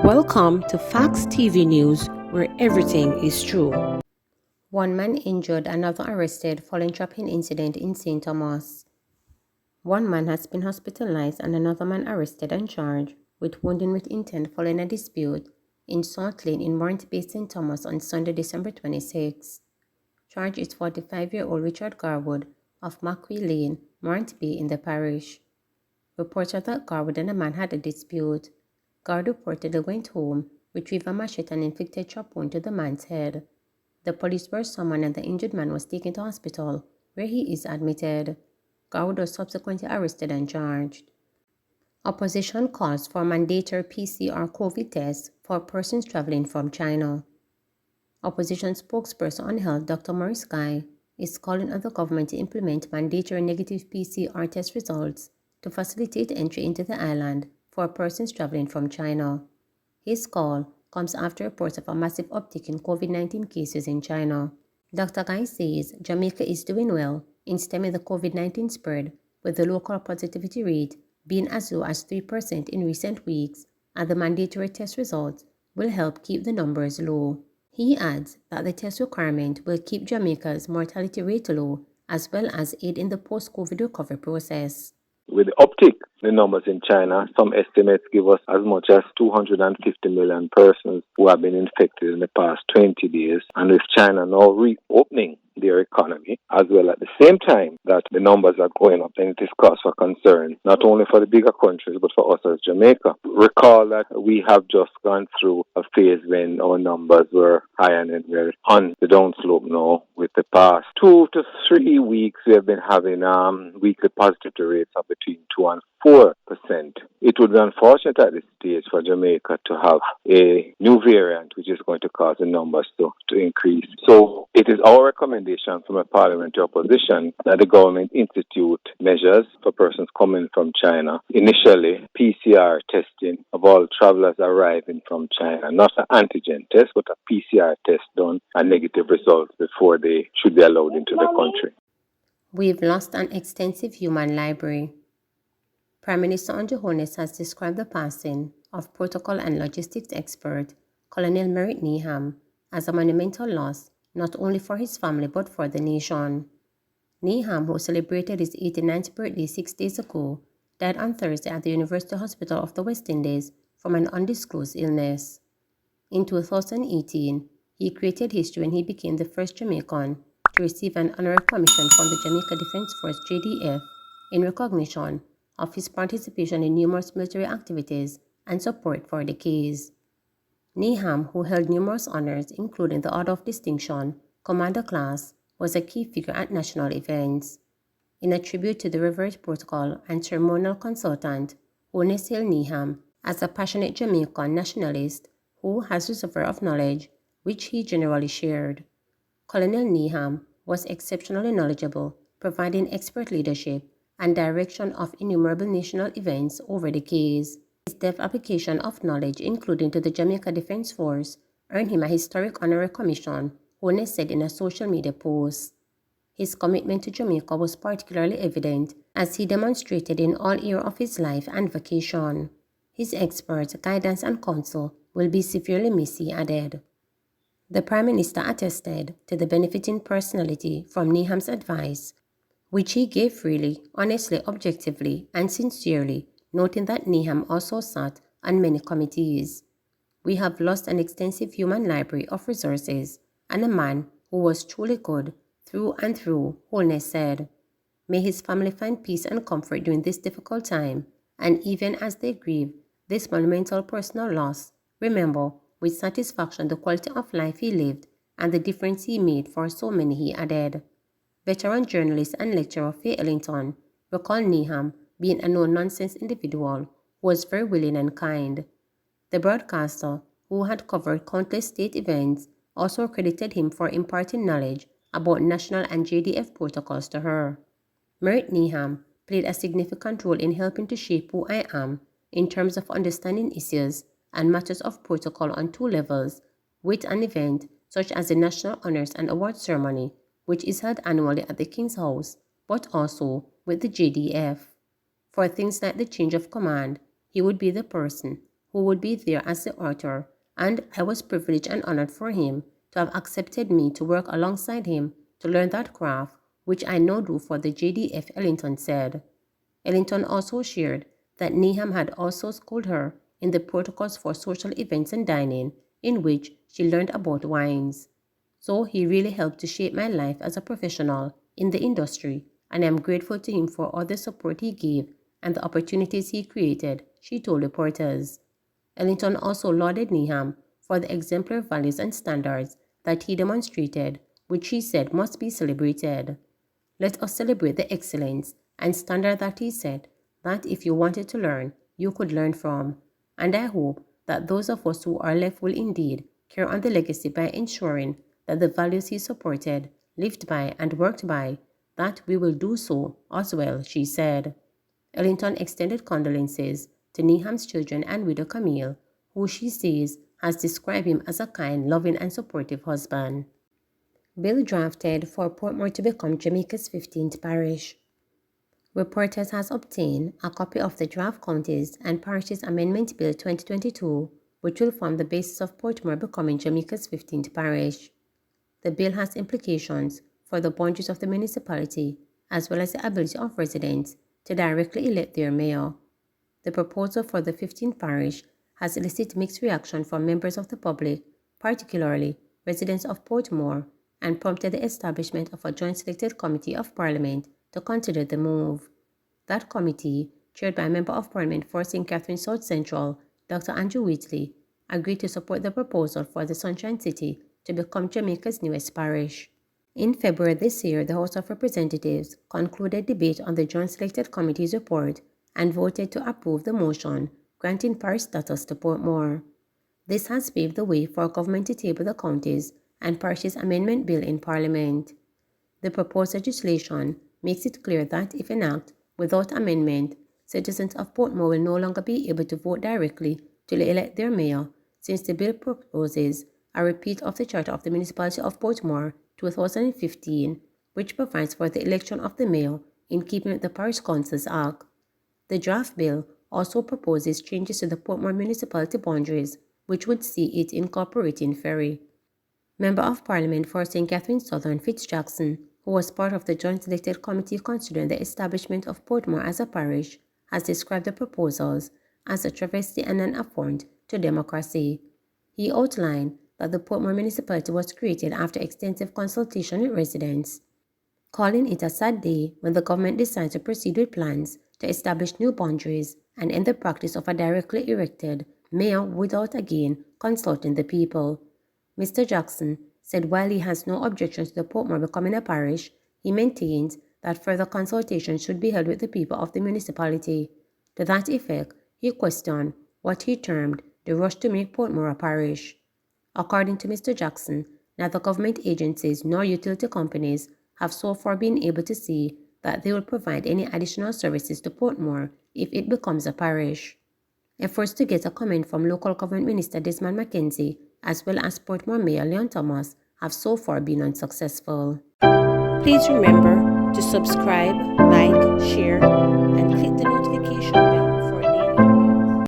Welcome to Facts TV News, where everything is true. One man injured, another arrested following trapping incident in St. Thomas. One man has been hospitalized and another man arrested and charged with wounding with intent following a dispute in Salt Lane in Morant Bay, St. Thomas on Sunday, December 26. Charge is 45-year-old Richard Garwood of Macquarie Lane, Morant Bay in the parish. Reports are that Garwood and a man had a dispute. Garwood reportedly went home, retrieved a machete and inflicted chop wound to the man's head. The police were summoned and the injured man was taken to hospital, where he is admitted. Garwood was subsequently arrested and charged. Opposition calls for mandatory PCR COVID tests for persons traveling from China. Opposition spokesperson on health Dr. Maurice Guy is calling on the government to implement mandatory negative PCR test results to facilitate entry into the island for persons traveling from China. His call comes after reports of a massive uptick in COVID-19 cases in China. Dr. Guy says Jamaica is doing well in stemming the COVID-19 spread, with the local positivity rate being as low as 3% in recent weeks, and the mandatory test results will help keep the numbers low. He adds that the test requirement will keep Jamaica's mortality rate low, as well as aid in the post-COVID recovery process. With the uptick in the numbers in China, some estimates give us as much as 250 million persons who have been infected in the past 20 days. And with China now reopening their economy, as well at the same time that the numbers are going up, then it is cause for concern, not only for the bigger countries, but for us as Jamaica. Recall that we have just gone through a phase when our numbers were high and then we're on the downslope now. With the past 2 to 3 weeks, we have been having weekly positivity rates of between 2 and 4%. It would be unfortunate at this stage for Jamaica to have a new variant which is going to cause the numbers to increase. So it is our recommendation from a parliamentary opposition that the government institute measures for persons coming from China. Initially, PCR testing of all travelers arriving from China, not an antigen test, but a PCR test done and negative results before they should be allowed into the country. We've lost an extensive human library. Prime Minister Andrew Holness has described the passing of protocol and logistics expert Colonel Merritt Niham as a monumental loss not only for his family but for the nation. Niham, who celebrated his 89th birthday 6 days ago, died on Thursday at the University Hospital of the West Indies from an undisclosed illness. In 2018, he created history when he became the first Jamaican to receive an honorary commission from the Jamaica Defence Force JDF in recognition of his participation in numerous military activities and support for the case. Niham, who held numerous honors including the Order of Distinction, Commander Class, was a key figure at national events. In a tribute to the revered protocol and ceremonial consultant, Holness hailed Niham as a passionate Jamaican nationalist who has reservoir of knowledge which he generally shared. Colonel Niham was exceptionally knowledgeable, providing expert leadership and direction of innumerable national events over the decades. His deft application of knowledge, including to the Jamaica Defence Force, earned him a historic honorary commission, Holness said in a social media post. His commitment to Jamaica was particularly evident as he demonstrated in all areas of his life and vocation. His expert, guidance and counsel will be severely missed, he added. The Prime Minister attested to the benefiting personality from Niham's advice, which he gave freely, honestly, objectively, and sincerely, noting that Niham also sat on many committees. We have lost an extensive human library of resources and a man who was truly good through and through, Holness said. May his family find peace and comfort during this difficult time, and even as they grieve this monumental personal loss, remember with satisfaction the quality of life he lived and the difference he made for so many, he added. Veteran journalist and lecturer Faye Ellington recalled Niham being a no-nonsense individual who was very willing and kind. The broadcaster, who had covered countless state events, also credited him for imparting knowledge about national and JDF protocols to her. Merritt Niham played a significant role in helping to shape who I am in terms of understanding issues and matters of protocol on 2 levels, with an event such as the National Honours and Awards Ceremony, which is held annually at the King's House, but also with the JDF. For things like the change of command, he would be the person who would be there as the author, and I was privileged and honored for him to have accepted me to work alongside him to learn that craft, which I now do for the JDF, Ellington said. Ellington also shared that Niham had also schooled her in the protocols for social events and dining, in which she learned about wines. So he really helped to shape my life as a professional in the industry, and I am grateful to him for all the support he gave and the opportunities he created, she told reporters. Ellington also lauded Niham for the exemplary values and standards that he demonstrated, which she said must be celebrated. Let us celebrate the excellence and standard that he set, that if you wanted to learn, you could learn from. And I hope that those of us who are left will indeed carry on the legacy by ensuring that the values he supported, lived by, and worked by, that we will do so as well, she said. Ellington extended condolences to Niham's children and widow Camille, who she says has described him as a kind, loving, and supportive husband. Bill drafted for Portmore to become Jamaica's 15th parish. Reporters has obtained a copy of the Draft Counties and Parishes Amendment Bill 2022, which will form the basis of Portmore becoming Jamaica's 15th parish. The bill has implications for the boundaries of the municipality, as well as the ability of residents to directly elect their mayor. The proposal for the 15th parish has elicited mixed reaction from members of the public, particularly residents of Portmore, and prompted the establishment of a joint selected committee of Parliament to consider the move. That committee, chaired by a member of Parliament for St. Catherine South Central, Dr. Andrew Wheatley, agreed to support the proposal for the Sunshine City to become Jamaica's newest parish. In February this year, the House of Representatives concluded debate on the Joint Selected Committee's report and voted to approve the motion granting parish status to Portmore. This has paved the way for government to table the Counties and Parishes Amendment Bill in Parliament. The proposed legislation makes it clear that if enacted without amendment, citizens of Portmore will no longer be able to vote directly to elect their mayor, since the bill proposes a repeat of the Charter of the Municipality of Portmore 2015, which provides for the election of the mayor in keeping with the Parish Councils Act. The draft bill also proposes changes to the Portmore municipality boundaries, which would see it incorporating Ferry. Member of Parliament for St. Catherine Southern Fitz Jackson, who was part of the Joint Selected Committee considering the establishment of Portmore as a parish, has described the proposals as a travesty and an affront to democracy. He outlined that the Portmore municipality was created after extensive consultation with residents, calling it a sad day when the government decided to proceed with plans to establish new boundaries and end the practice of a directly elected mayor without again consulting the people. Mr. Jackson said while he has no objections to the Portmore becoming a parish, he maintains that further consultation should be held with the people of the municipality. To that effect, he questioned what he termed the rush to make Portmore a parish. According to Mr. Jackson, neither government agencies nor utility companies have so far been able to see that they will provide any additional services to Portmore if it becomes a parish. Efforts to get a comment from local government Minister Desmond McKenzie as well as Portmore Mayor Leon Thomas have so far been unsuccessful. Please remember to subscribe, like, share, and click the notification bell.